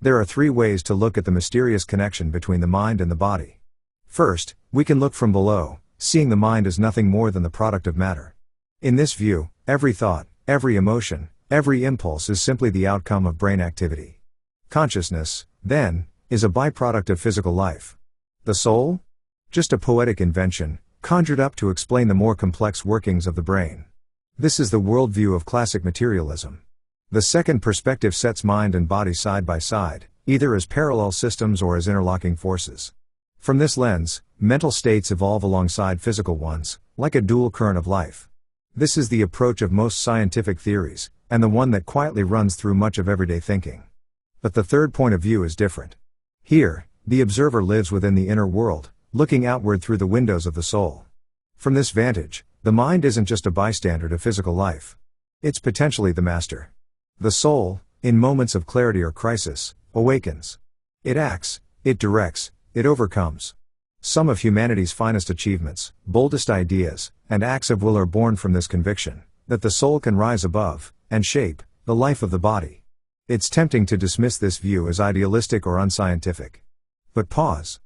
There are three ways to look at the mysterious connection between the mind and the body. First, we can look from below, seeing the mind as nothing more than the product of matter. In this view, every thought, every emotion, every impulse is simply the outcome of brain activity. Consciousness, then, is a byproduct of physical life. The soul? Just a poetic invention, conjured up to explain the more complex workings of the brain. This is the worldview of classic materialism. The second perspective sets mind and body side by side, either as parallel systems or as interlocking forces. From this lens, mental states evolve alongside physical ones, like a dual current of life. This is the approach of most scientific theories, and the one that quietly runs through much of everyday thinking. But the third point of view is different. Here, the observer lives within the inner world, looking outward through the windows of the soul. From this vantage, the mind isn't just a bystander to physical life. It's potentially the master. The soul, in moments of clarity or crisis, awakens. It acts, it directs, it overcomes. Some of humanity's finest achievements, boldest ideas, and acts of will are born from this conviction, that the soul can rise above, and shape, the life of the body. It's tempting to dismiss this view as idealistic or unscientific. But pause.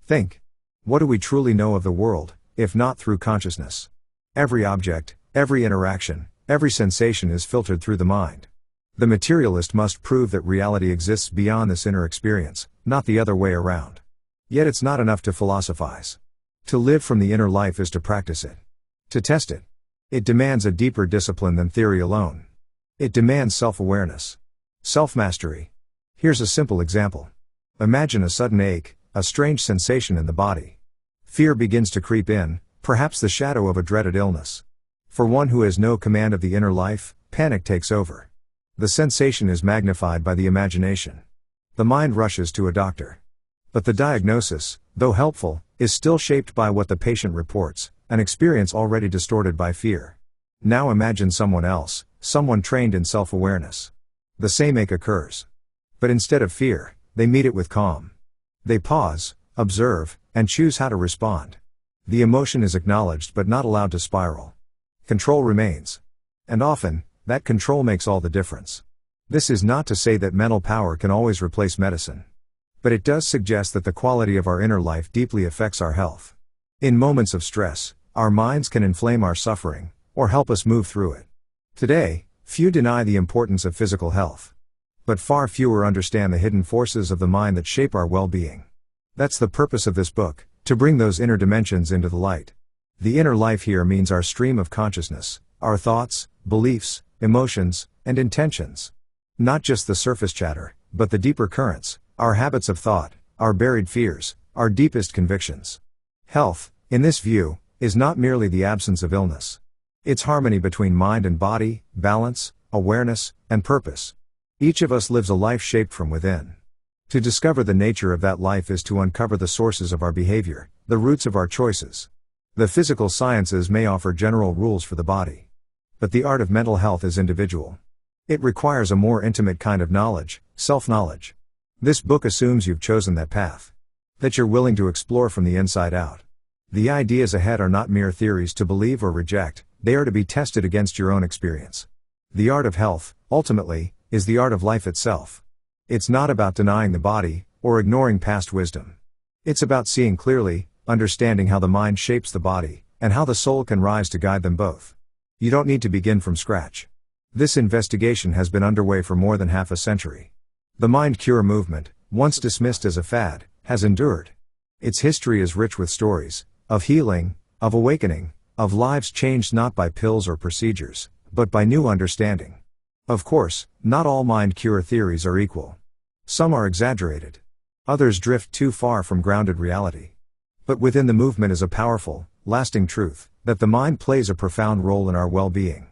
Think. What do we truly know of the world, if not through consciousness? Every object, every interaction, every sensation is filtered through the mind. The materialist must prove that reality exists beyond this inner experience, not the other way around. Yet it's not enough to philosophize. To live from the inner life is to practice it. To test it. It demands a deeper discipline than theory alone. It demands self-awareness. Self-mastery. Here's a simple example. Imagine a sudden ache, a strange sensation in the body. Fear begins to creep in, perhaps the shadow of a dreaded illness. For one who has no command of the inner life, panic takes over. The sensation is magnified by the imagination. The mind rushes to a doctor. But the diagnosis, though helpful, is still shaped by what the patient reports, an experience already distorted by fear. Now imagine someone else, someone trained in self-awareness. The same ache occurs. But instead of fear, they meet it with calm. They pause, observe, and choose how to respond. The emotion is acknowledged but not allowed to spiral. Control remains. And often, that control makes all the difference. This is not to say that mental power can always replace medicine. But it does suggest that the quality of our inner life deeply affects our health. In moments of stress, our minds can inflame our suffering, or help us move through it. Today, few deny the importance of physical health. But far fewer understand the hidden forces of the mind that shape our well-being. That's the purpose of this book, to bring those inner dimensions into the light. The inner life here means our stream of consciousness, our thoughts, beliefs, emotions, and intentions. Not just the surface chatter, but the deeper currents, our habits of thought, our buried fears, our deepest convictions. Health, in this view, is not merely the absence of illness. It's harmony between mind and body, balance, awareness, and purpose. Each of us lives a life shaped from within. To discover the nature of that life is to uncover the sources of our behavior, the roots of our choices. The physical sciences may offer general rules for the body. But the art of mental health is individual. It requires a more intimate kind of knowledge, self-knowledge. This book assumes you've chosen that path. That you're willing to explore from the inside out. The ideas ahead are not mere theories to believe or reject, they are to be tested against your own experience. The art of health, ultimately, is the art of life itself. It's not about denying the body, or ignoring past wisdom. It's about seeing clearly, understanding how the mind shapes the body, and how the soul can rise to guide them both. You don't need to begin from scratch. This investigation has been underway for more than half a century. The mind cure movement, once dismissed as a fad, has endured. Its history is rich with stories, of healing, of awakening, of lives changed not by pills or procedures, but by new understanding. Of course, not all mind cure theories are equal. Some are exaggerated. Others drift too far from grounded reality. But within the movement is a powerful, lasting truth, that the mind plays a profound role in our well-being.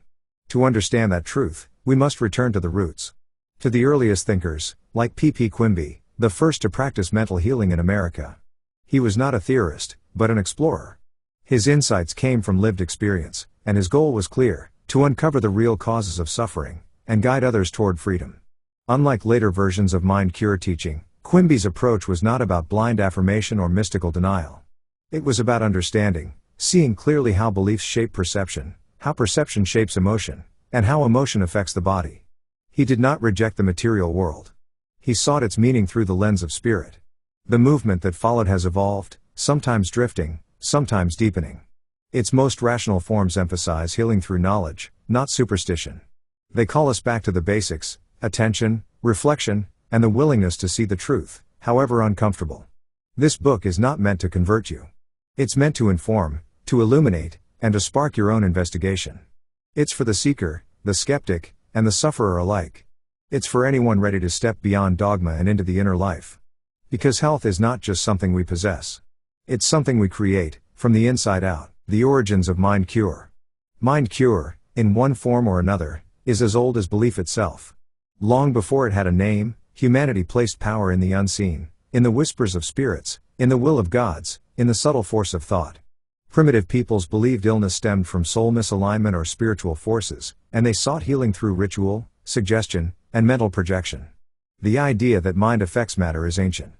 To understand that truth, we must return to the roots. To the earliest thinkers, like P. Quimby, the first to practice mental healing in America. He was not a theorist, but an explorer. His insights came from lived experience, and his goal was clear, to uncover the real causes of suffering, and guide others toward freedom. Unlike later versions of mind cure teaching, Quimby's approach was not about blind affirmation or mystical denial. It was about understanding, seeing clearly how beliefs shape perception, how perception shapes emotion, and how emotion affects the body. He did not reject the material world. He sought its meaning through the lens of spirit. The movement that followed has evolved, sometimes drifting, sometimes deepening. Its most rational forms emphasize healing through knowledge, not superstition. They call us back to the basics: attention, reflection, and the willingness to see the truth, however uncomfortable. This book is not meant to convert you. It's meant to inform, to illuminate, and to spark your own investigation. It's for the seeker, the skeptic, and the sufferer alike. It's for anyone ready to step beyond dogma and into the inner life. Because health is not just something we possess. It's something we create, from the inside out. The origins of Mind Cure. Mind Cure, in one form or another, is as old as belief itself. Long before it had a name, humanity placed power in the unseen, in the whispers of spirits, in the will of gods, in the subtle force of thought. Primitive peoples believed illness stemmed from soul misalignment or spiritual forces, and they sought healing through ritual, suggestion, and mental projection. The idea that mind affects matter is ancient.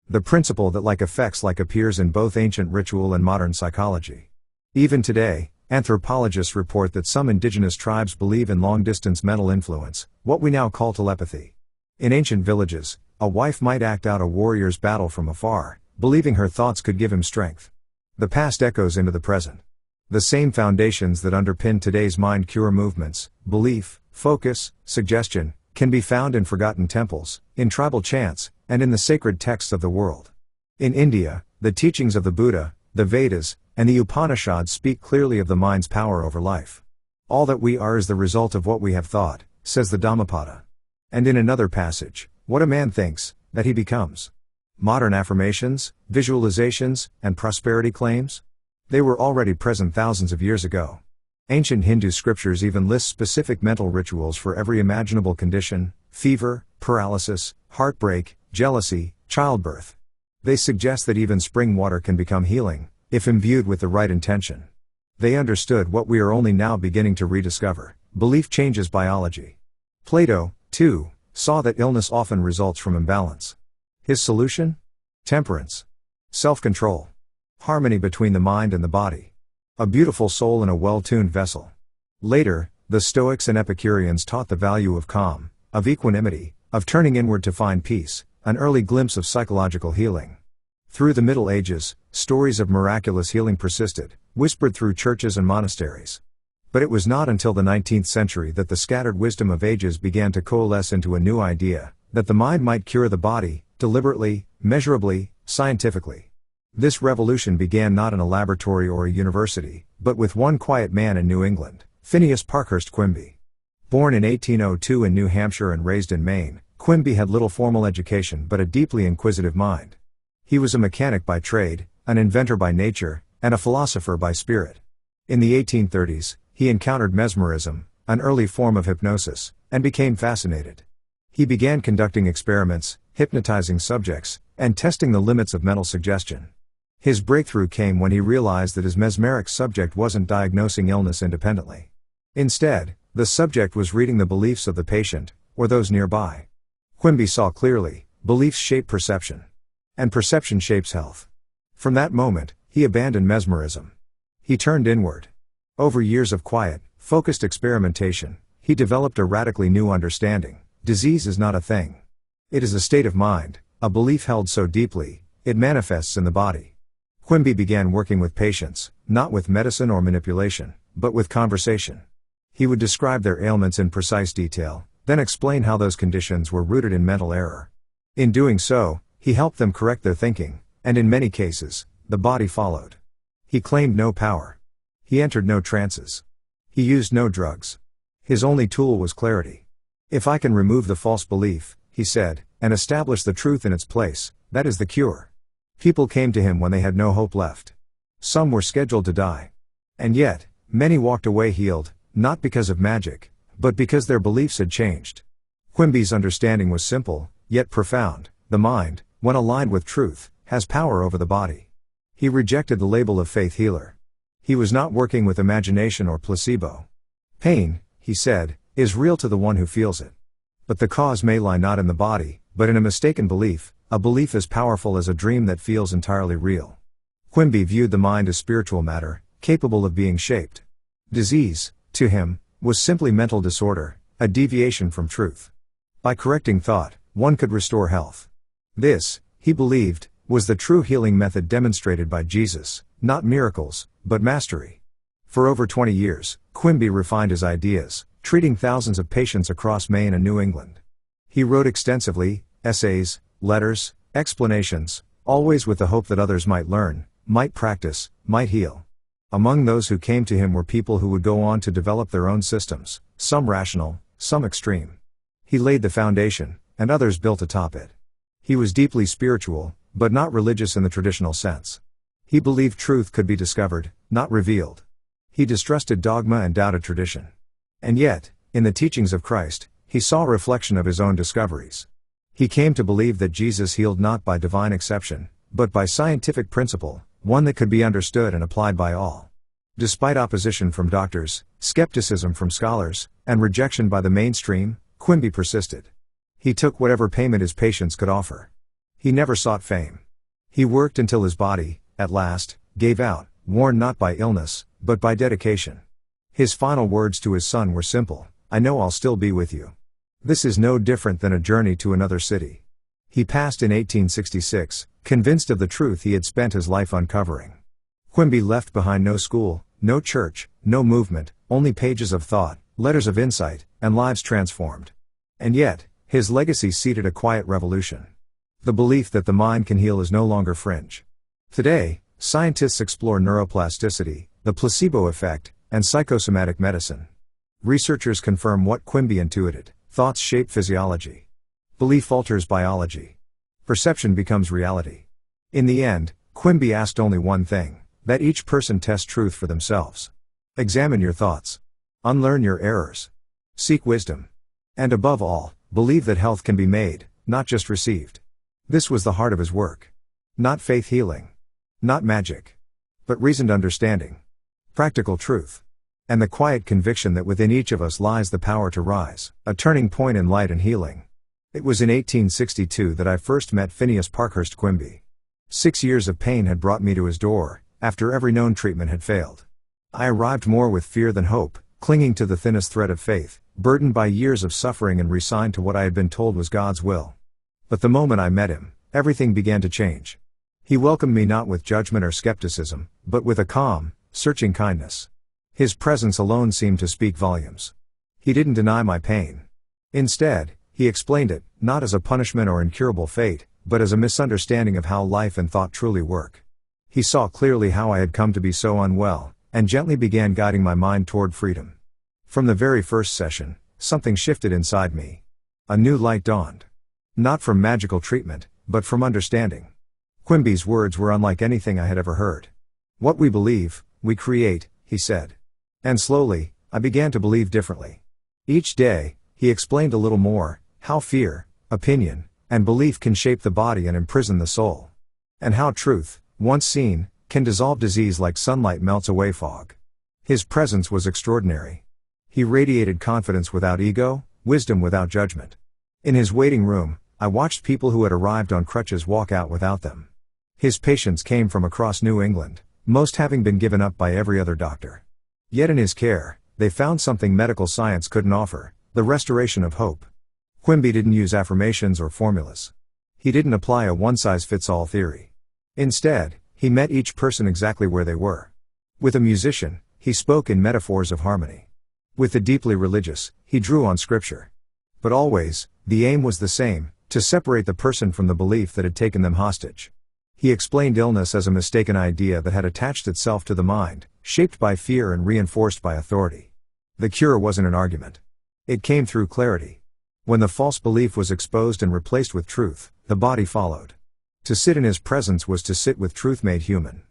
The principle that like affects like appears in both ancient ritual and modern psychology. Even today, anthropologists report that some indigenous tribes believe in long-distance mental influence, what we now call telepathy. In ancient villages, a wife might act out a warrior's battle from afar, believing her thoughts could give him strength. The past echoes into the present. The same foundations that underpin today's mind cure movements, belief, focus, suggestion, can be found in forgotten temples, in tribal chants, and in the sacred texts of the world. In India, the teachings of the Buddha, the Vedas, and the Upanishads speak clearly of the mind's power over life. All that we are is the result of what we have thought, says the Dhammapada. And in another passage, what a man thinks, that he becomes. Modern affirmations, visualizations, and prosperity claims? They were already present thousands of years ago. Ancient Hindu scriptures even list specific mental rituals for every imaginable condition: fever, paralysis, heartbreak, jealousy, childbirth. They suggest that even spring water can become healing, if imbued with the right intention. They understood what we are only now beginning to rediscover: belief changes biology. Plato, too, saw that illness often results from imbalance. His solution? Temperance. Self-control. Harmony between the mind and the body. A beautiful soul in a well-tuned vessel. Later, the Stoics and Epicureans taught the value of calm, of equanimity, of turning inward to find peace, an early glimpse of psychological healing. Through the Middle Ages, stories of miraculous healing persisted, whispered through churches and monasteries. But it was not until the 19th century that the scattered wisdom of ages began to coalesce into a new idea, that the mind might cure the body, deliberately, measurably, scientifically. This revolution began not in a laboratory or a university, but with one quiet man in New England, Phineas Parkhurst Quimby. Born in 1802 in New Hampshire and raised in Maine, Quimby had little formal education but a deeply inquisitive mind. He was a mechanic by trade, an inventor by nature, and a philosopher by spirit. In the 1830s, he encountered mesmerism, an early form of hypnosis, and became fascinated. He began conducting experiments, hypnotizing subjects, and testing the limits of mental suggestion. His breakthrough came when he realized that his mesmeric subject wasn't diagnosing illness independently. Instead, the subject was reading the beliefs of the patient, or those nearby. Quimby saw clearly: beliefs shape perception. And perception shapes health. From that moment, he abandoned mesmerism. He turned inward. Over years of quiet, focused experimentation, he developed a radically new understanding: disease is not a thing. It is a state of mind, a belief held so deeply, it manifests in the body. Quimby began working with patients, not with medicine or manipulation, but with conversation. He would describe their ailments in precise detail, then explain how those conditions were rooted in mental error. In doing so, he helped them correct their thinking, and in many cases, the body followed. He claimed no power. He entered no trances. He used no drugs. His only tool was clarity. If I can remove the false belief, he said, and establish the truth in its place, that is the cure. People came to him when they had no hope left. Some were scheduled to die. And yet, many walked away healed, not because of magic, but because their beliefs had changed. Quimby's understanding was simple, yet profound: the mind, when aligned with truth, has power over the body. He rejected the label of faith healer. He was not working with imagination or placebo. Pain, he said, is real to the one who feels it. But the cause may lie not in the body, but in a mistaken belief, a belief as powerful as a dream that feels entirely real. Quimby viewed the mind as spiritual matter, capable of being shaped. Disease, to him, was simply mental disorder, a deviation from truth. By correcting thought, one could restore health. This, he believed, was the true healing method demonstrated by Jesus, not miracles, but mastery. For over 20 years, Quimby refined his ideas, treating thousands of patients across Maine and New England. He wrote extensively, essays, letters, explanations, always with the hope that others might learn, might practice, might heal. Among those who came to him were people who would go on to develop their own systems, some rational, some extreme. He laid the foundation, and others built atop it. He was deeply spiritual, but not religious in the traditional sense. He believed truth could be discovered, not revealed. He distrusted dogma and doubted tradition. And yet, in the teachings of Christ, he saw a reflection of his own discoveries. He came to believe that Jesus healed not by divine exception, but by scientific principle, one that could be understood and applied by all. Despite opposition from doctors, skepticism from scholars, and rejection by the mainstream, Quimby persisted. He took whatever payment his patients could offer. He never sought fame. He worked until his body, at last, gave out, worn not by illness, but by dedication. His final words to his son were simple: "I know I'll still be with you." This is no different than a journey to another city. He passed in 1866, convinced of the truth he had spent his life uncovering. Quimby left behind no school, no church, no movement, only pages of thought, letters of insight, and lives transformed. And yet, his legacy seeded a quiet revolution. The belief that the mind can heal is no longer fringe. Today, scientists explore neuroplasticity, the placebo effect, and psychosomatic medicine. Researchers confirm what Quimby intuited: thoughts shape physiology. Belief alters biology. Perception becomes reality. In the end, Quimby asked only one thing: that each person test truth for themselves. Examine your thoughts. Unlearn your errors. Seek wisdom. And above all, believe that health can be made, not just received. This was the heart of his work. Not faith healing. Not magic. But reasoned understanding. Practical truth. And the quiet conviction that within each of us lies the power to rise, a turning point in light and healing. It was in 1862 that I first met Phineas Parkhurst Quimby. 6 years of pain had brought me to his door, after every known treatment had failed. I arrived more with fear than hope, clinging to the thinnest thread of faith, burdened by years of suffering and resigned to what I had been told was God's will. But the moment I met him, everything began to change. He welcomed me not with judgment or skepticism, but with a calm, searching kindness. His presence alone seemed to speak volumes. He didn't deny my pain. Instead, he explained it, not as a punishment or incurable fate, but as a misunderstanding of how life and thought truly work. He saw clearly how I had come to be so unwell, and gently began guiding my mind toward freedom. From the very first session, something shifted inside me. A new light dawned. Not from magical treatment, but from understanding. Quimby's words were unlike anything I had ever heard. "What we believe, we create," he said. And slowly, I began to believe differently. Each day, he explained a little more, how fear, opinion, and belief can shape the body and imprison the soul. And how truth, once seen, can dissolve disease like sunlight melts away fog. His presence was extraordinary. He radiated confidence without ego, wisdom without judgment. In his waiting room, I watched people who had arrived on crutches walk out without them. His patients came from across New England, most having been given up by every other doctor. Yet in his care, they found something medical science couldn't offer: the restoration of hope. Quimby didn't use affirmations or formulas. He didn't apply a one-size-fits-all theory. Instead, he met each person exactly where they were. With a musician, he spoke in metaphors of harmony. With the deeply religious, he drew on scripture. But always, the aim was the same: to separate the person from the belief that had taken them hostage. He explained illness as a mistaken idea that had attached itself to the mind, shaped by fear and reinforced by authority. The cure wasn't an argument. It came through clarity. When the false belief was exposed and replaced with truth, the body followed. To sit in his presence was to sit with truth made human.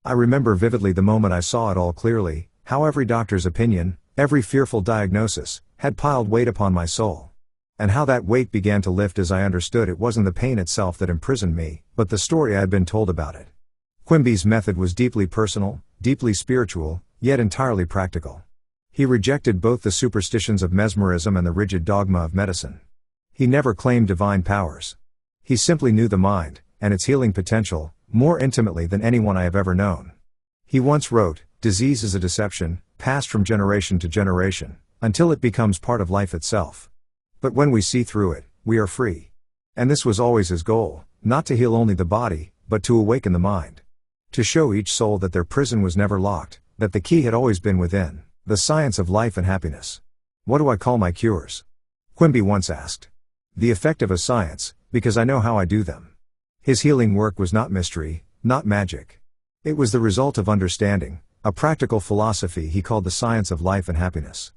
I remember vividly the moment I saw it all clearly, how every doctor's opinion, every fearful diagnosis, had piled weight upon my soul. And how that weight began to lift as I understood it wasn't the pain itself that imprisoned me, but the story I had been told about it. Quimby's method was deeply personal, deeply spiritual, yet entirely practical. He rejected both the superstitions of mesmerism and the rigid dogma of medicine. He never claimed divine powers. He simply knew the mind, and its healing potential, more intimately than anyone I have ever known. He once wrote, "Disease is a deception, passed from generation to generation, until it becomes part of life itself. But when we see through it, we are free." And this was always his goal, not to heal only the body, but to awaken the mind. To show each soul that their prison was never locked, that the key had always been within, the science of life and happiness. What do I call my cures? Quimby once asked. The effect of a science, because I know how I do them. His healing work was not mystery, not magic. It was the result of understanding, a practical philosophy he called the science of life and happiness.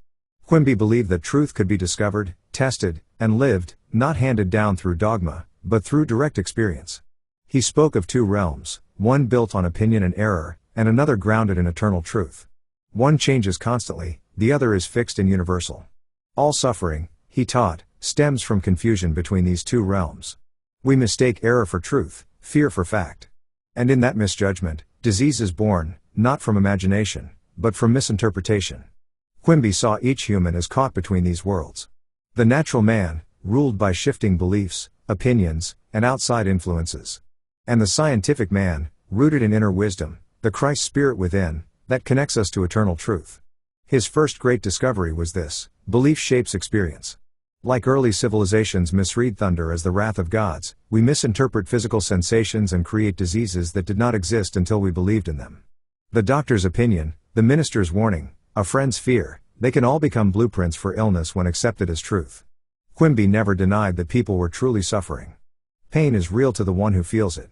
Quimby believed that truth could be discovered, tested, and lived, not handed down through dogma, but through direct experience. He spoke of two realms, one built on opinion and error, and another grounded in eternal truth. One changes constantly, the other is fixed and universal. All suffering, he taught, stems from confusion between these two realms. We mistake error for truth, fear for fact. And in that misjudgment, disease is born, not from imagination, but from misinterpretation. Quimby saw each human as caught between these worlds. The natural man, ruled by shifting beliefs, opinions, and outside influences. And the scientific man, rooted in inner wisdom, the Christ spirit within, that connects us to eternal truth. His first great discovery was this: belief shapes experience. Like early civilizations misread thunder as the wrath of gods, we misinterpret physical sensations and create diseases that did not exist until we believed in them. The doctor's opinion, the minister's warning, a friend's fear, they can all become blueprints for illness when accepted as truth. Quimby never denied that people were truly suffering. Pain is real to the one who feels it.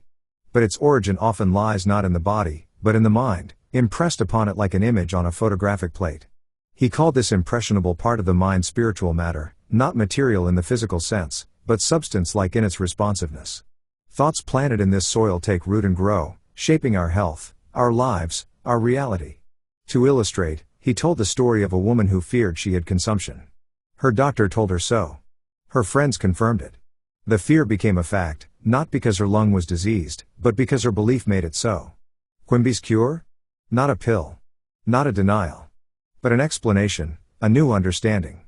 But its origin often lies not in the body, but in the mind, impressed upon it like an image on a photographic plate. He called this impressionable part of the mind spiritual matter, not material in the physical sense, but substance-like in its responsiveness. Thoughts planted in this soil take root and grow, shaping our health, our lives, our reality. To illustrate, he told the story of a woman who feared she had consumption. Her doctor told her so. Her friends confirmed it. The fear became a fact, not because her lung was diseased, but because her belief made it so. Quimby's cure? Not a pill. Not a denial. But an explanation, a new understanding.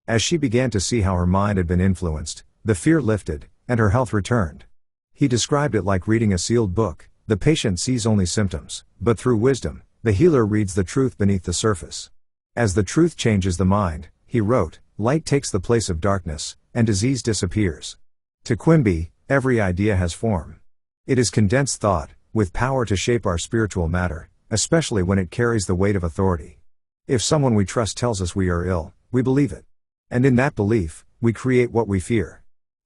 As she began to see how her mind had been influenced, the fear lifted, and her health returned. He described it like reading a sealed book. The patient sees only symptoms, but through wisdom, the healer reads the truth beneath the surface. As the truth changes the mind, he wrote, light takes the place of darkness, and disease disappears. To Quimby, every idea has form. It is condensed thought, with power to shape our spiritual matter, especially when it carries the weight of authority. If someone we trust tells us we are ill, we believe it. And in that belief, we create what we fear.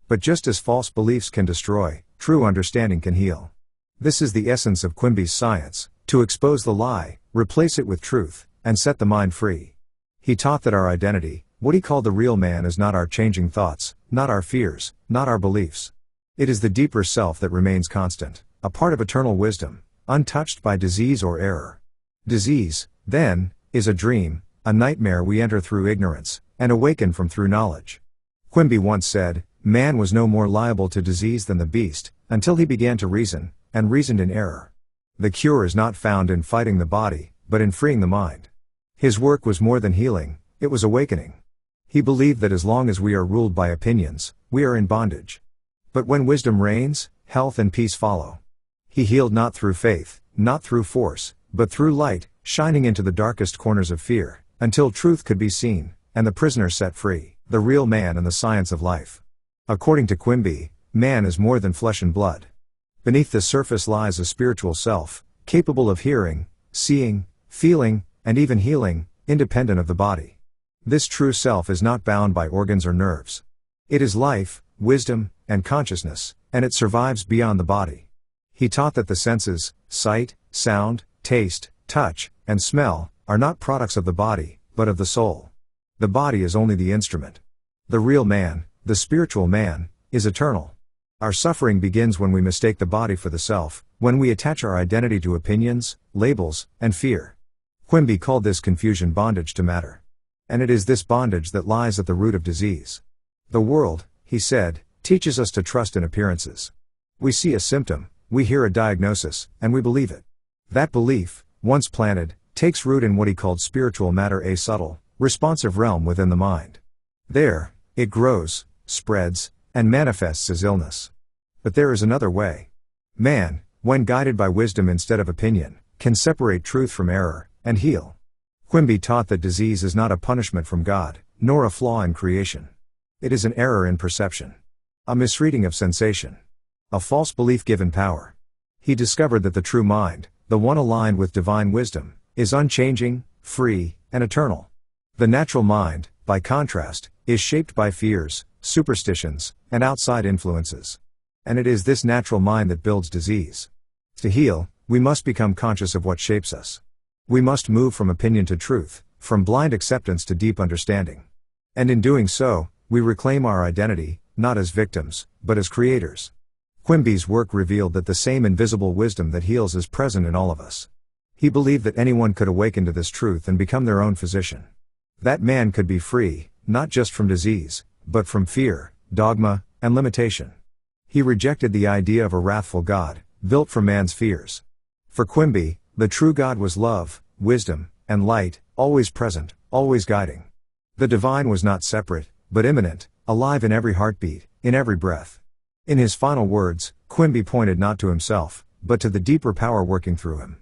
But just as false beliefs can destroy, true understanding can heal. This is the essence of Quimby's science, to expose the lie, replace it with truth, and set the mind free. He taught that our identity, what he called the real man, is not our changing thoughts, not our fears, not our beliefs. It is the deeper self that remains constant, a part of eternal wisdom, untouched by disease or error. Disease, then, is a dream, a nightmare we enter through ignorance, and awaken from through knowledge. Quimby once said, man was no more liable to disease than the beast, until he began to reason, and reasoned in error. The cure is not found in fighting the body, but in freeing the mind. His work was more than healing, it was awakening. He believed that as long as we are ruled by opinions, we are in bondage. But when wisdom reigns, health and peace follow. He healed not through faith, not through force, but through light, shining into the darkest corners of fear, until truth could be seen, and the prisoner set free, the real man and the science of life. According to Quimby, man is more than flesh and blood. Beneath the surface lies a spiritual self, capable of hearing, seeing, feeling, and even healing, independent of the body. This true self is not bound by organs or nerves. It is life, wisdom, and consciousness, and it survives beyond the body. He taught that the senses, sight, sound, taste, touch, and smell, are not products of the body, but of the soul. The body is only the instrument. The real man, the spiritual man, is eternal. Our suffering begins when we mistake the body for the self, when we attach our identity to opinions, labels, and fear. Quimby called this confusion bondage to matter. And it is this bondage that lies at the root of disease. The world, he said, teaches us to trust in appearances. We see a symptom, we hear a diagnosis, and we believe it. That belief, once planted, takes root in what he called spiritual matter, a subtle, responsive realm within the mind. There, it grows, spreads, and manifests as illness. But there is another way. Man, when guided by wisdom instead of opinion, can separate truth from error, and heal. Quimby taught that disease is not a punishment from God, nor a flaw in creation. It is an error in perception. A misreading of sensation. A false belief given power. He discovered that the true mind, the one aligned with divine wisdom, is unchanging, free, and eternal. The natural mind, by contrast, is shaped by fears, superstitions, and outside influences. And it is this natural mind that builds disease. To heal, we must become conscious of what shapes us. We must move from opinion to truth, from blind acceptance to deep understanding. And in doing so, we reclaim our identity, not as victims, but as creators. Quimby's work revealed that the same invisible wisdom that heals is present in all of us. He believed that anyone could awaken to this truth and become their own physician. That man could be free, not just from disease, but from fear, dogma, and limitation. He rejected the idea of a wrathful God, built from man's fears. For Quimby, the true God was love, wisdom, and light, always present, always guiding. The divine was not separate, but immanent, alive in every heartbeat, in every breath. In his final words, Quimby pointed not to himself, but to the deeper power working through him.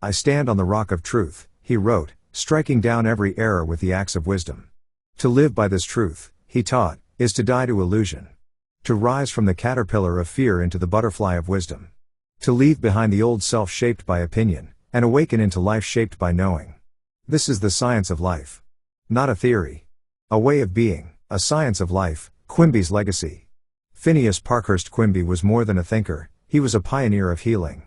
"I stand on the rock of truth," he wrote, striking down every error with the axe of wisdom. To live by this truth, he taught, is to die to illusion. To rise from the caterpillar of fear into the butterfly of wisdom. To leave behind the old self shaped by opinion, and awaken into life shaped by knowing. This is the science of life. Not a theory. A way of being, a science of life, Quimby's legacy. Phineas Parkhurst Quimby was more than a thinker, he was a pioneer of healing.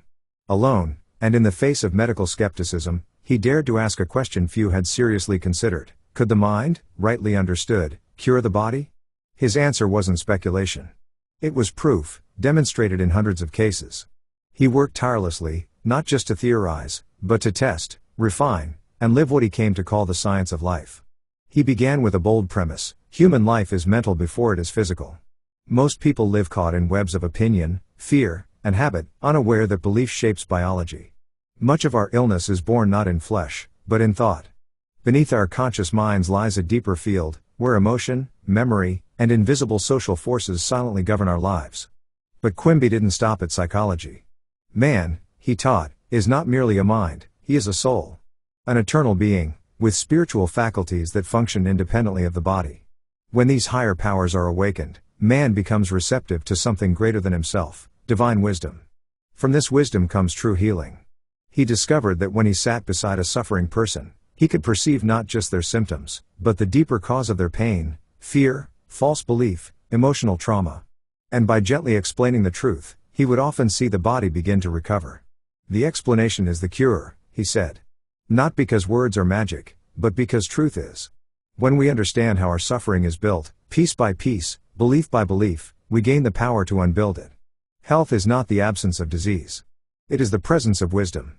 Alone, and in the face of medical skepticism, he dared to ask a question few had seriously considered: could the mind, rightly understood, cure the body? His answer wasn't speculation. It was proof, demonstrated in hundreds of cases. He worked tirelessly, not just to theorize, but to test, refine, and live what he came to call the science of life. He began with a bold premise: human life is mental before it is physical. Most people live caught in webs of opinion, fear, and habit, unaware that belief shapes biology. Much of our illness is born not in flesh, but in thought. Beneath our conscious minds lies a deeper field, where emotion, memory, and invisible social forces silently govern our lives. But Quimby didn't stop at psychology. Man, he taught, is not merely a mind, he is a soul. An eternal being, with spiritual faculties that function independently of the body. When these higher powers are awakened, man becomes receptive to something greater than himself, divine wisdom. From this wisdom comes true healing. He discovered that when he sat beside a suffering person, he could perceive not just their symptoms, but the deeper cause of their pain, fear, false belief, emotional trauma. And by gently explaining the truth, he would often see the body begin to recover. "The explanation is the cure," he said. "Not because words are magic, but because truth is. When we understand how our suffering is built, piece by piece, belief by belief, we gain the power to unbuild it. Health is not the absence of disease. It is the presence of wisdom."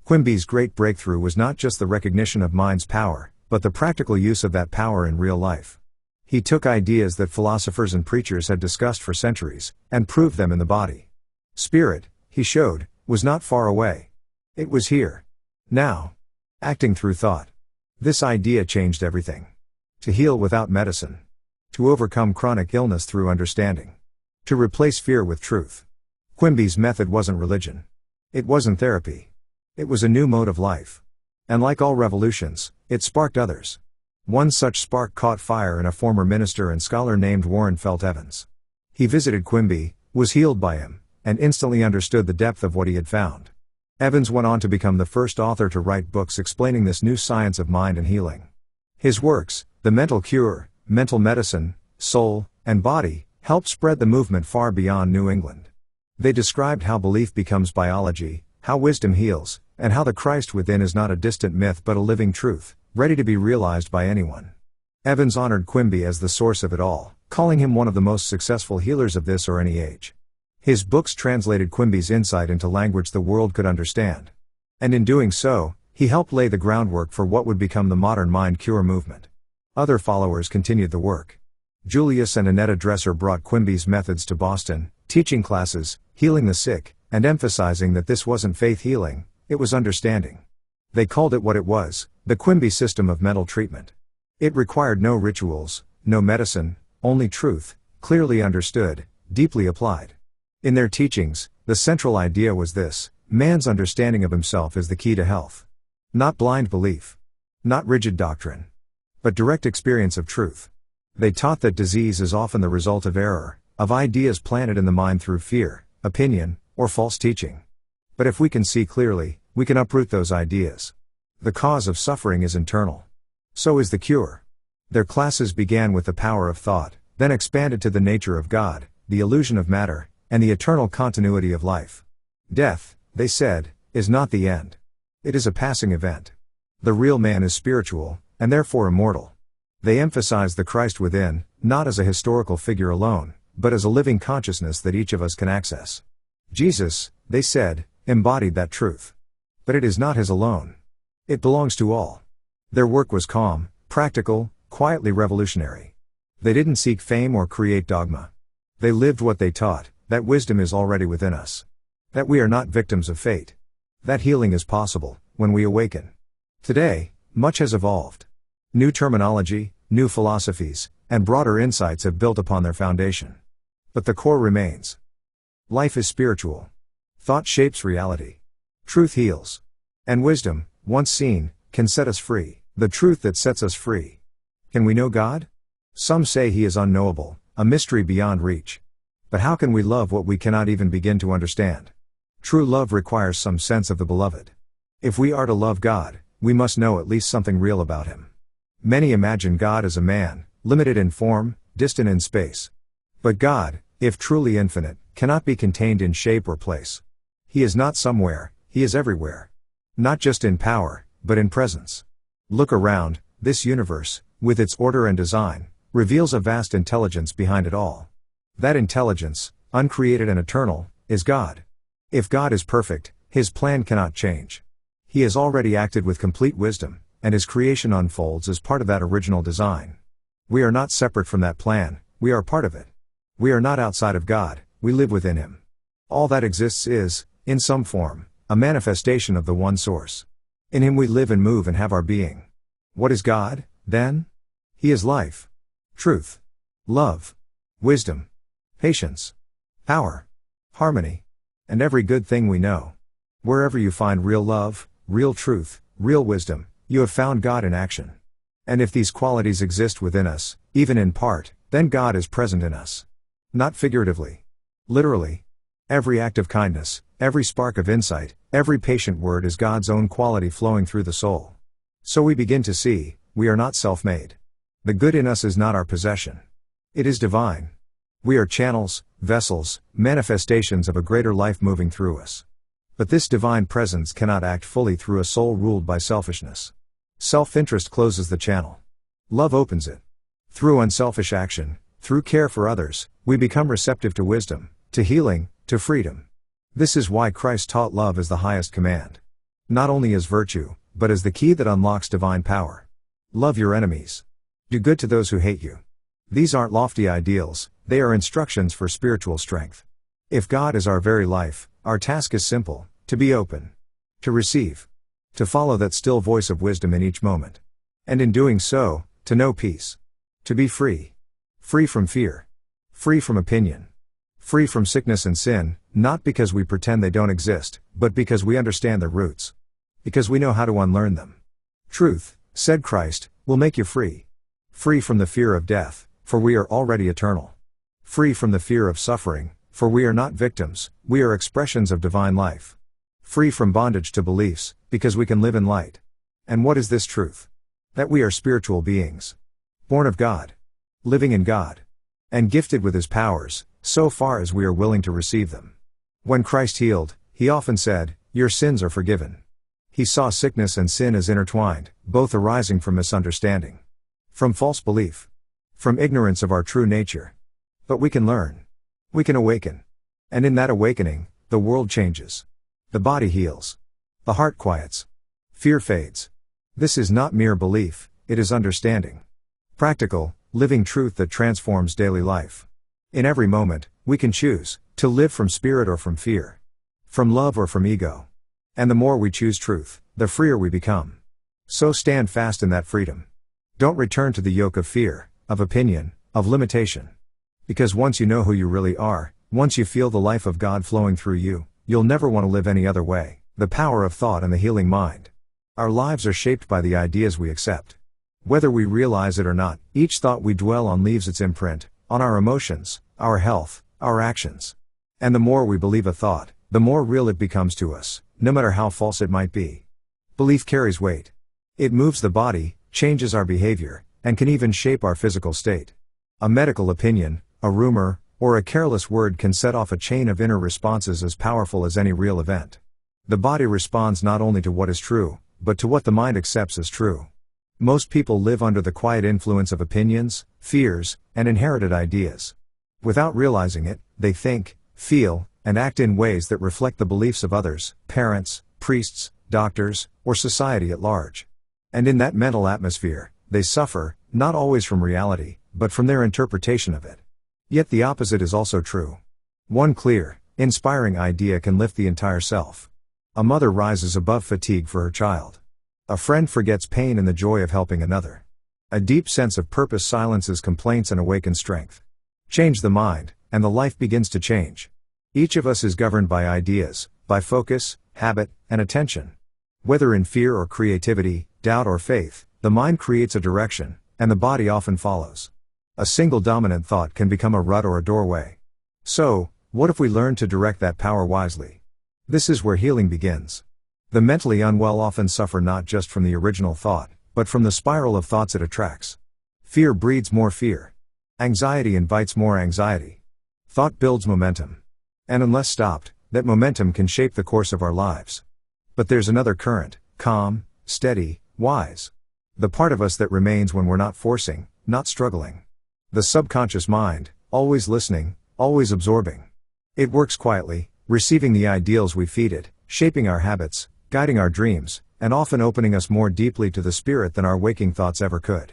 Quimby's great breakthrough was not just the recognition of mind's power, but the practical use of that power in real life. He took ideas that philosophers and preachers had discussed for centuries, and proved them in the body. Spirit, he showed, was not far away. It was here. Now. Acting through thought. This idea changed everything. To heal without medicine. To overcome chronic illness through understanding. To replace fear with truth. Quimby's method wasn't religion. It wasn't therapy. It was a new mode of life. And like all revolutions, it sparked others. One such spark caught fire in a former minister and scholar named Warren Felt Evans. He visited Quimby, was healed by him, and instantly understood the depth of what he had found. Evans went on to become the first author to write books explaining this new science of mind and healing. His works, The Mental Cure, Mental Medicine, Soul, and Body, helped spread the movement far beyond New England. They described how belief becomes biology, how wisdom heals, and how the Christ within is not a distant myth but a living truth, ready to be realized by anyone. Evans honored Quimby as the source of it all, calling him one of the most successful healers of this or any age. His books translated Quimby's insight into language the world could understand. And in doing so, he helped lay the groundwork for what would become the modern mind cure movement. Other followers continued the work. Julius and Annetta Dresser brought Quimby's methods to Boston, teaching classes, healing the sick, and emphasizing that this wasn't faith healing, it was understanding. They called it what it was, the Quimby system of mental treatment. It required no rituals, no medicine, only truth, clearly understood, deeply applied. In their teachings, the central idea was this: man's understanding of himself is the key to health. Not blind belief. Not rigid doctrine. But direct experience of truth. They taught that disease is often the result of error, of ideas planted in the mind through fear, opinion, or false teaching. But if we can see clearly, we can uproot those ideas. The cause of suffering is internal. So is the cure. Their classes began with the power of thought, then expanded to the nature of God, the illusion of matter, and the eternal continuity of life. Death, they said, is not the end. It is a passing event. The real man is spiritual, and therefore immortal. They emphasized the Christ within, not as a historical figure alone, but as a living consciousness that each of us can access. Jesus, they said, embodied that truth. But it is not his alone. It belongs to all. Their work was calm, practical, quietly revolutionary. They didn't seek fame or create dogma. They lived what they taught, that wisdom is already within us. That we are not victims of fate. That healing is possible, when we awaken. Today, much has evolved. New terminology, new philosophies, and broader insights have built upon their foundation. But the core remains. Life is spiritual. Thought shapes reality. Truth heals. And wisdom, once seen, can set us free. The truth that sets us free. Can we know God? Some say he is unknowable, a mystery beyond reach. But how can we love what we cannot even begin to understand? True love requires some sense of the beloved. If we are to love God, we must know at least something real about him. Many imagine God as a man, limited in form, distant in space. But God, if truly infinite, cannot be contained in shape or place. He is not somewhere, he is everywhere. Not just in power, but in presence. Look around, this universe, with its order and design, reveals a vast intelligence behind it all. That intelligence, uncreated and eternal, is God. If God is perfect, his plan cannot change. He has already acted with complete wisdom, and his creation unfolds as part of that original design. We are not separate from that plan, we are part of it. We are not outside of God, we live within him. All that exists is, in some form, a manifestation of the one source. In him we live and move and have our being. What is God, then? He is life, truth, love, wisdom, patience, power, harmony, and every good thing we know. Wherever you find real love, real truth, real wisdom, you have found God in action. And if these qualities exist within us, even in part, then God is present in us. Not figuratively. Literally. Every act of kindness, every spark of insight, every patient word is God's own quality flowing through the soul. So we begin to see, we are not self-made. The good in us is not our possession. It is divine. We are channels, vessels, manifestations of a greater life moving through us. But this divine presence cannot act fully through a soul ruled by selfishness. Self-interest closes the channel. Love opens it. Through unselfish action, through care for others, we become receptive to wisdom, to healing, to freedom. This is why Christ taught love as the highest command. Not only as virtue, but as the key that unlocks divine power. Love your enemies. Do good to those who hate you. These aren't lofty ideals, they are instructions for spiritual strength. If God is our very life, our task is simple, to be open. To receive. To follow that still voice of wisdom in each moment. And in doing so, to know peace. To be free. Free from fear. Free from opinion. Free from sickness and sin, not because we pretend they don't exist, but because we understand their roots. Because we know how to unlearn them. Truth, said Christ, will make you free. Free from the fear of death, for we are already eternal. Free from the fear of suffering, for we are not victims, we are expressions of divine life. Free from bondage to beliefs, because we can live in light. And what is this truth? That we are spiritual beings. Born of God. Living in God. And gifted with his powers, so far as we are willing to receive them. When Christ healed, he often said, "Your sins are forgiven." He saw sickness and sin as intertwined, both arising from misunderstanding. From false belief. From ignorance of our true nature. But we can learn. We can awaken. And in that awakening, the world changes. The body heals. The heart quiets. Fear fades. This is not mere belief, it is understanding. Practical, living truth that transforms daily life. In every moment, we can choose to live from spirit or from fear. From love or from ego. And the more we choose truth, the freer we become. So stand fast in that freedom. Don't return to the yoke of fear, of opinion, of limitation. Because once you know who you really are, once you feel the life of God flowing through you, you'll never want to live any other way. The power of thought and the healing mind. Our lives are shaped by the ideas we accept. Whether we realize it or not, each thought we dwell on leaves its imprint, on our emotions, our health, our actions. And the more we believe a thought, the more real it becomes to us, no matter how false it might be. Belief carries weight. It moves the body, changes our behavior, and can even shape our physical state. A medical opinion, a rumor, or a careless word can set off a chain of inner responses as powerful as any real event. The body responds not only to what is true, but to what the mind accepts as true. Most people live under the quiet influence of opinions, fears, and inherited ideas. Without realizing it, they think, feel, and act in ways that reflect the beliefs of others, parents, priests, doctors, or society at large. And in that mental atmosphere, they suffer, not always from reality, but from their interpretation of it. Yet the opposite is also true. One clear, inspiring idea can lift the entire self. A mother rises above fatigue for her child. A friend forgets pain in the joy of helping another. A deep sense of purpose silences complaints and awakens strength. Change the mind, and the life begins to change. Each of us is governed by ideas, by focus, habit, and attention. Whether in fear or creativity, doubt or faith, the mind creates a direction, and the body often follows. A single dominant thought can become a rut or a doorway. So, what if we learn to direct that power wisely? This is where healing begins. The mentally unwell often suffer not just from the original thought, but from the spiral of thoughts it attracts. Fear breeds more fear. Anxiety invites more anxiety. Thought builds momentum. And unless stopped, that momentum can shape the course of our lives. But there's another current, calm, steady, wise. The part of us that remains when we're not forcing, not struggling. The subconscious mind, always listening, always absorbing. It works quietly, receiving the ideals we feed it, shaping our habits, guiding our dreams, and often opening us more deeply to the spirit than our waking thoughts ever could.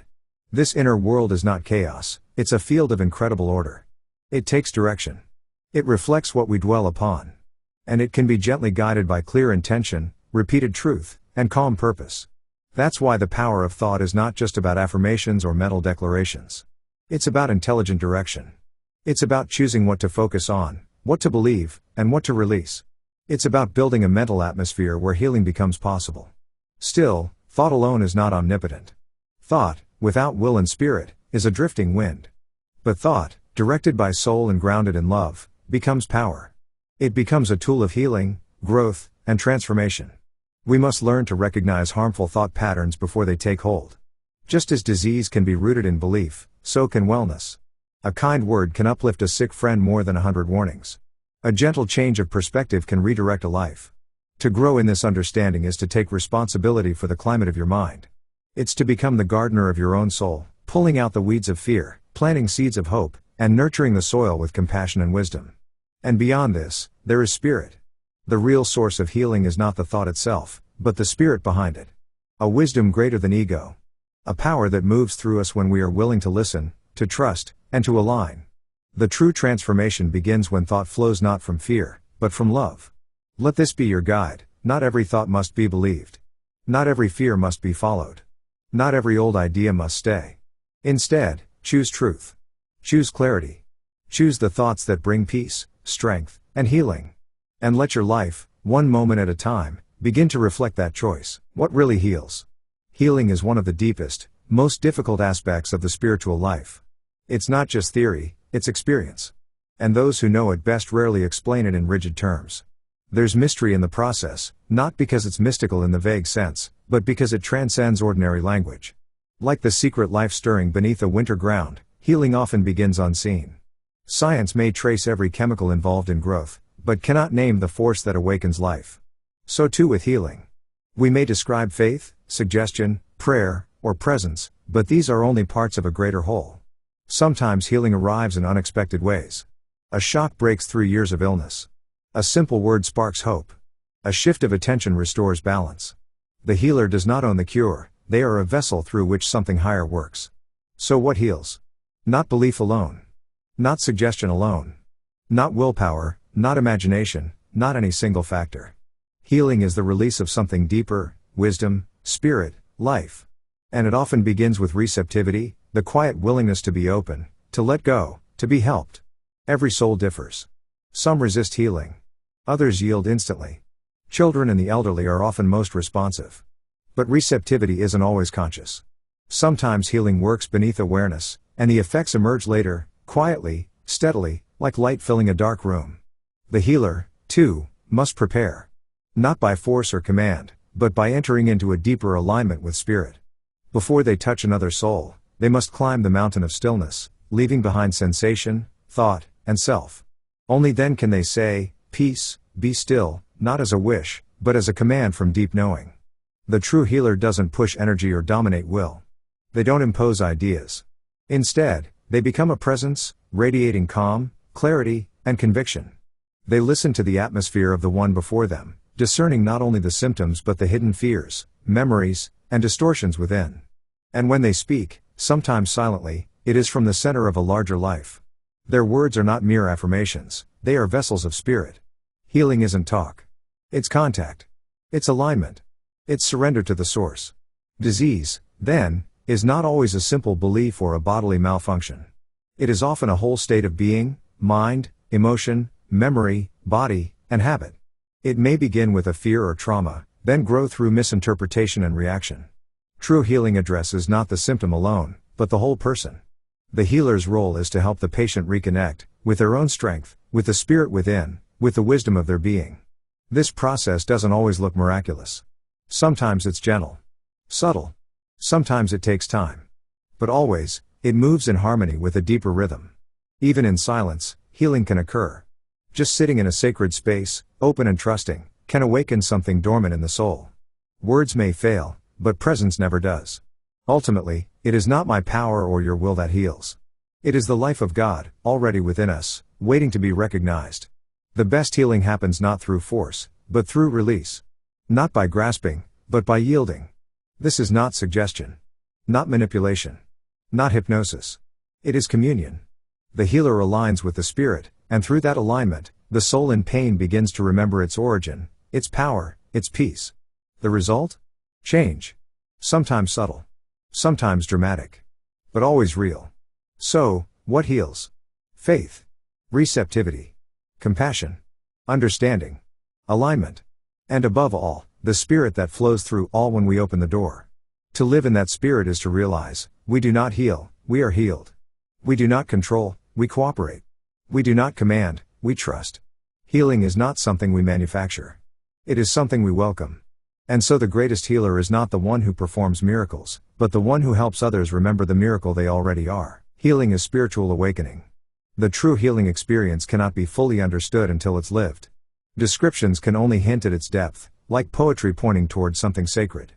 This inner world is not chaos, it's a field of incredible order. It takes direction. It reflects what we dwell upon. And it can be gently guided by clear intention, repeated truth, and calm purpose. That's why the power of thought is not just about affirmations or mental declarations. It's about intelligent direction. It's about choosing what to focus on, what to believe, and what to release. It's about building a mental atmosphere where healing becomes possible. Still, thought alone is not omnipotent. Thought, without will and spirit, is a drifting wind. But thought, directed by soul and grounded in love, becomes power. It becomes a tool of healing, growth, and transformation. We must learn to recognize harmful thought patterns before they take hold. Just as disease can be rooted in belief, so can wellness. A kind word can uplift a sick friend more than 100 warnings. A gentle change of perspective can redirect a life. To grow in this understanding is to take responsibility for the climate of your mind. It's to become the gardener of your own soul, pulling out the weeds of fear, planting seeds of hope, and nurturing the soil with compassion and wisdom. And beyond this, there is spirit. The real source of healing is not the thought itself, but the spirit behind it. A wisdom greater than ego. A power that moves through us when we are willing to listen, to trust, and to align. The true transformation begins when thought flows not from fear, but from love. Let this be your guide. Not every thought must be believed. Not every fear must be followed. Not every old idea must stay. Instead, choose truth. Choose clarity. Choose the thoughts that bring peace, strength, and healing. And let your life, one moment at a time, begin to reflect that choice. What really heals? Healing is one of the deepest, most difficult aspects of the spiritual life. It's not just theory, it's experience. And those who know it best rarely explain it in rigid terms. There's mystery in the process, not because it's mystical in the vague sense, but because it transcends ordinary language. Like the secret life stirring beneath the winter ground, healing often begins unseen. Science may trace every chemical involved in growth, but cannot name the force that awakens life. So too with healing. We may describe faith, suggestion, prayer, or presence, but these are only parts of a greater whole. Sometimes healing arrives in unexpected ways. A shock breaks through years of illness. A simple word sparks hope. A shift of attention restores balance. The healer does not own the cure, they are a vessel through which something higher works. So what heals? Not belief alone. Not suggestion alone. Not willpower, not imagination, not any single factor. Healing is the release of something deeper, wisdom, spirit, life. And it often begins with receptivity, the quiet willingness to be open, to let go, to be helped. Every soul differs. Some resist healing. Others yield instantly. Children and the elderly are often most responsive. But receptivity isn't always conscious. Sometimes healing works beneath awareness, and the effects emerge later, quietly, steadily, like light filling a dark room. The healer, too, must prepare. Not by force or command, but by entering into a deeper alignment with spirit. Before they touch another soul, they must climb the mountain of stillness, leaving behind sensation, thought, and self. Only then can they say, "Peace, be still," not as a wish, but as a command from deep knowing. The true healer doesn't push energy or dominate will. They don't impose ideas. Instead, they become a presence, radiating calm, clarity, and conviction. They listen to the atmosphere of the one before them, discerning not only the symptoms but the hidden fears, memories, and distortions within. And when they speak, sometimes silently, it is from the center of a larger life. Their words are not mere affirmations, they are vessels of spirit. Healing isn't talk. It's contact. It's alignment. It's surrender to the source. Disease, then, is not always a simple belief or a bodily malfunction. It is often a whole state of being, mind, emotion, memory, body, and habit. It may begin with a fear or trauma, then grow through misinterpretation and reaction. True healing addresses not the symptom alone, but the whole person. The healer's role is to help the patient reconnect, with their own strength, with the spirit within, with the wisdom of their being. This process doesn't always look miraculous. Sometimes it's gentle, subtle. Sometimes it takes time. But always, it moves in harmony with a deeper rhythm. Even in silence, healing can occur. Just sitting in a sacred space, open and trusting, can awaken something dormant in the soul. Words may fail, but presence never does. Ultimately, it is not my power or your will that heals. It is the life of God, already within us, waiting to be recognized. The best healing happens not through force, but through release. Not by grasping, but by yielding. This is not suggestion. Not manipulation. Not hypnosis. It is communion. The healer aligns with the spirit, and through that alignment, the soul in pain begins to remember its origin, its power, its peace. The result? Change. Sometimes subtle. Sometimes dramatic. But always real. So, what heals? Faith. Receptivity. Compassion. Understanding. Alignment. And above all, the spirit that flows through all when we open the door. To live in that spirit is to realize, we do not heal, we are healed. We do not control, we cooperate. We do not command, we trust. Healing is not something we manufacture. It is something we welcome. And so the greatest healer is not the one who performs miracles, but the one who helps others remember the miracle they already are. Healing is spiritual awakening. The true healing experience cannot be fully understood until it's lived. Descriptions can only hint at its depth, like poetry pointing towards something sacred.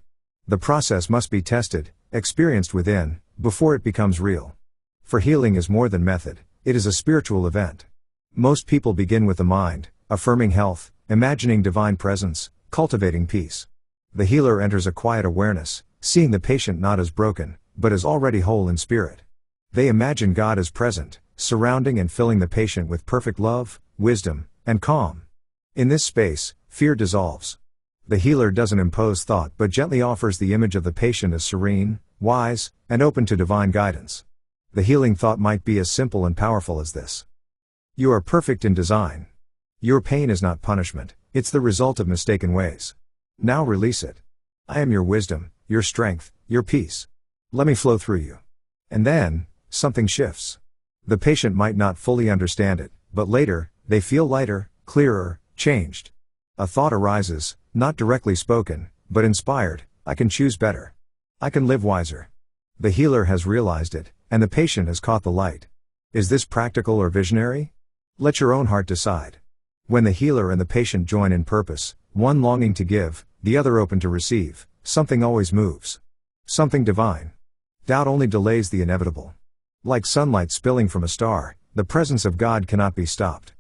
The process must be tested, experienced within, before it becomes real. For healing is more than method, it is a spiritual event. Most people begin with the mind, affirming health, imagining divine presence, cultivating peace. The healer enters a quiet awareness, seeing the patient not as broken, but as already whole in spirit. They imagine God as present, surrounding and filling the patient with perfect love, wisdom, and calm. In this space, fear dissolves. The healer doesn't impose thought but gently offers the image of the patient as serene, wise, and open to divine guidance. The healing thought might be as simple and powerful as this. You are perfect in design. Your pain is not punishment, it's the result of mistaken ways. Now release it. I am your wisdom, your strength, your peace. Let me flow through you. And then, something shifts. The patient might not fully understand it, but later, they feel lighter, clearer, changed. A thought arises, not directly spoken, but inspired, I can choose better. I can live wiser. The healer has realized it, and the patient has caught the light. Is this practical or visionary? Let your own heart decide. When the healer and the patient join in purpose, one longing to give, the other open to receive, something always moves. Something divine. Doubt only delays the inevitable. Like sunlight spilling from a star, the presence of God cannot be stopped.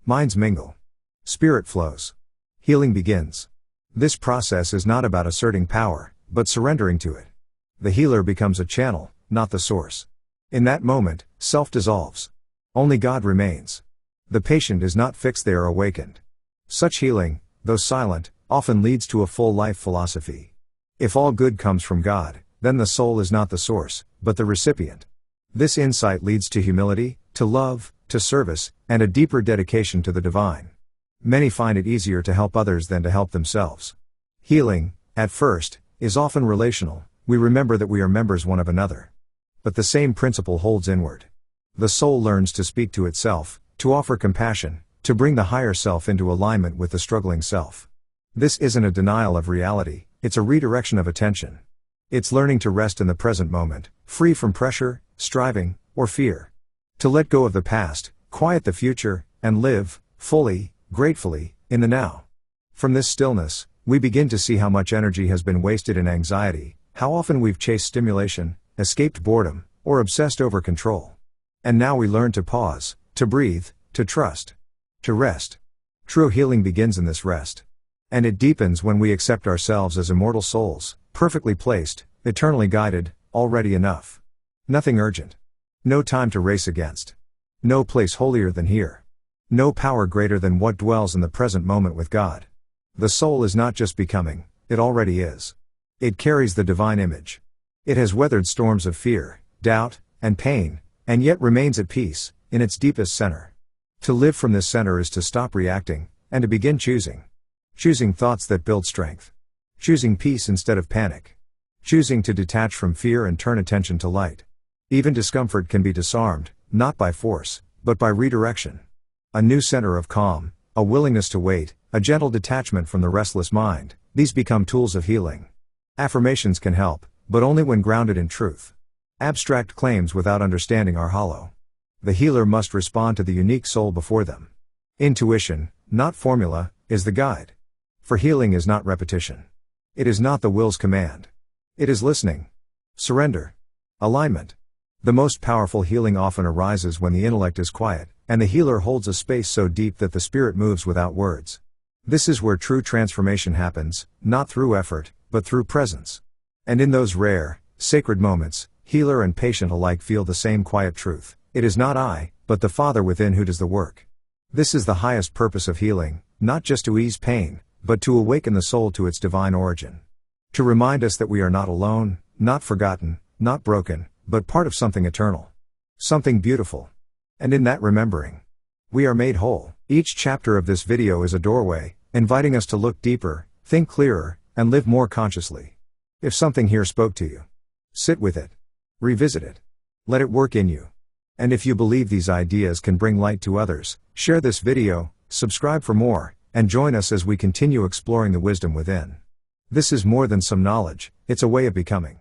Minds mingle. Spirit flows. Healing begins. This process is not about asserting power, but surrendering to it. The healer becomes a channel, not the source. In that moment, self dissolves. Only God remains. The patient is not fixed, they are awakened. Such healing, though silent, often leads to a full life philosophy. If all good comes from God, then the soul is not the source, but the recipient. This insight leads to humility, to love, to service, and a deeper dedication to the divine. Many find it easier to help others than to help themselves. Healing, at first, is often relational. We remember that we are members one of another. But the same principle holds inward. The soul learns to speak to itself, to offer compassion, to bring the higher self into alignment with the struggling self. This isn't a denial of reality, it's a redirection of attention. It's learning to rest in the present moment, free from pressure, striving, or fear. To let go of the past, quiet the future, and live, fully, gratefully, in the now. From this stillness, we begin to see how much energy has been wasted in anxiety, how often we've chased stimulation, escaped boredom, or obsessed over control. And now we learn to pause, to breathe, to trust, to rest. True healing begins in this rest. And it deepens when we accept ourselves as immortal souls, perfectly placed, eternally guided, already enough. Nothing urgent. No time to race against. No place holier than here. No power greater than what dwells in the present moment with God. The soul is not just becoming, it already is. It carries the divine image. It has weathered storms of fear, doubt, and pain, and yet remains at peace, in its deepest center. To live from this center is to stop reacting, and to begin choosing. Choosing thoughts that build strength. Choosing peace instead of panic. Choosing to detach from fear and turn attention to light. Even discomfort can be disarmed, not by force, but by redirection. A new center of calm, a willingness to wait, a gentle detachment from the restless mind, these become tools of healing. Affirmations can help, but only when grounded in truth. Abstract claims without understanding are hollow. The healer must respond to the unique soul before them. Intuition, not formula, is the guide. For healing is not repetition. It is not the will's command. It is listening. Surrender. Alignment. The most powerful healing often arises when the intellect is quiet, and the healer holds a space so deep that the spirit moves without words. This is where true transformation happens, not through effort, but through presence. And in those rare, sacred moments, healer and patient alike feel the same quiet truth. It is not I, but the Father within who does the work. This is the highest purpose of healing, not just to ease pain, but to awaken the soul to its divine origin. To remind us that we are not alone, not forgotten, not broken, but part of something eternal. Something beautiful. And in that remembering, we are made whole. Each chapter of this video is a doorway, inviting us to look deeper, think clearer, and live more consciously. If something here spoke to you, sit with it. Revisit it. Let it work in you. And if you believe these ideas can bring light to others, share this video, subscribe for more, and join us as we continue exploring the wisdom within. This is more than some knowledge, it's a way of becoming.